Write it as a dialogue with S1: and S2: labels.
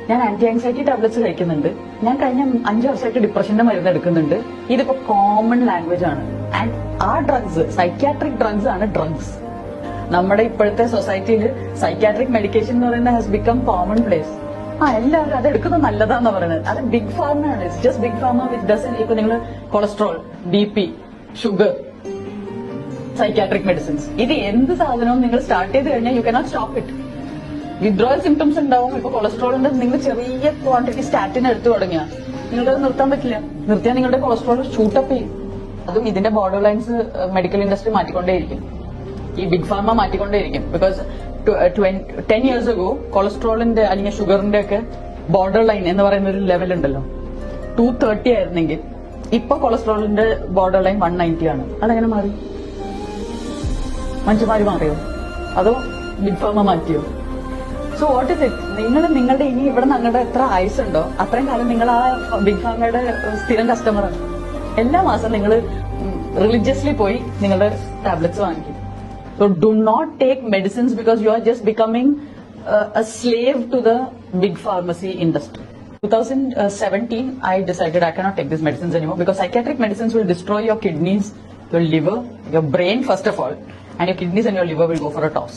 S1: ഞാൻ anti anxiety tablets കഴിക്കുന്നുണ്ട്. ഞാൻ കഴിഞ്ഞ 5 വർഷമായിട്ട് ഡിപ്രഷന്റെ മരുന്ന് എടുക്കുന്നുണ്ട്. ഇതിപ്പോ കോമൺ ലാംഗ്വേജ് ആണ്. ആൻഡ് ആ ഡ്രഗ്സ് സൈക്യാട്രിക് ഡ്രഗ്സ് ആണ് ഡ്രഗ്സ്. നമ്മുടെ ഇപ്പോഴത്തെ സൊസൈറ്റിയിൽ സൈക്യാട്രിക് മെഡിക്കേഷൻ എന്ന് പറയുന്നത് ഹാസ് ബിക്കം കോമൺ പ്ലേസ്. എല്ലാവരും അത് എടുക്കുന്നത് നല്ലതാന്ന് പറയുന്നത്. അത് ബിഗ് ഫാർമയാണ്. It's just big pharma with dozen. ഇപ്പൊ നിങ്ങൾ cholesterol, BP, sugar, psychiatric medicines, ഇത് എന്ത് സാധനവും നിങ്ങൾ സ്റ്റാർട്ട് ചെയ്ത് കഴിഞ്ഞാൽ you cannot stop it. Withdrawal symptoms ഉണ്ടാവും. ഇപ്പൊ കൊളസ്ട്രോളിന്റെ നിങ്ങൾ ചെറിയ ക്വാണ്ടിറ്റി സ്റ്റാറ്റിൻ എടുത്തു തുടങ്ങിയാൽ നിങ്ങൾക്കത് നിർത്താൻ പറ്റില്ല. നിർത്തിയാൽ നിങ്ങളുടെ കൊളസ്ട്രോൾ ഷൂട്ടപ്പ് ചെയ്യും. അതും ഇതിന്റെ ബോർഡർ ലൈൻസ് മെഡിക്കൽ ഇൻഡസ്ട്രി മാറ്റിക്കൊണ്ടേയിരിക്കും. ഈ ബിഗ് ഫാർമ മാറ്റിക്കൊണ്ടേയിരിക്കും. ബിക്കോസ് 10 years ago കൊളസ്ട്രോളിന്റെ അല്ലെങ്കിൽ ഷുഗറിന്റെ ഒക്കെ ബോർഡർ ലൈൻ എന്ന് പറയുന്ന ഒരു ലെവൽ ഉണ്ടല്ലോ, 230 ആയിരുന്നെങ്കിൽ ഇപ്പൊ കൊളസ്ട്രോളിന്റെ ബോർഡർ ലൈൻ 190 ആണ്. അതെങ്ങനെ മാറി? മനുഷ്യന്മാര് മാറിയോ അതോ ബിഗ് ഫാർമ മാറ്റിയോ? So what is it? നിങ്ങളുടെ ഇനി ഇവിടെ നിങ്ങളുടെ എത്ര ആയുസ് ഉണ്ടോ അത്രയും കാലം നിങ്ങൾ ആ ബിഗ് ഫാർമയുടെ സ്ഥിരം കസ്റ്റമറാണ്. എല്ലാ മാസം നിങ്ങൾ റിലീജിയസ്ലി പോയി നിങ്ങളുടെ ടാബ്ലറ്റ്സ് വാങ്ങിക്കും. So do not take medicines because you are just becoming a slave to the big pharmacy industry. 2017, I decided I cannot take these medicines anymore because psychiatric medicines will destroy your kidneys, your liver, your brain first of all, and your kidneys and your liver will go for a toss.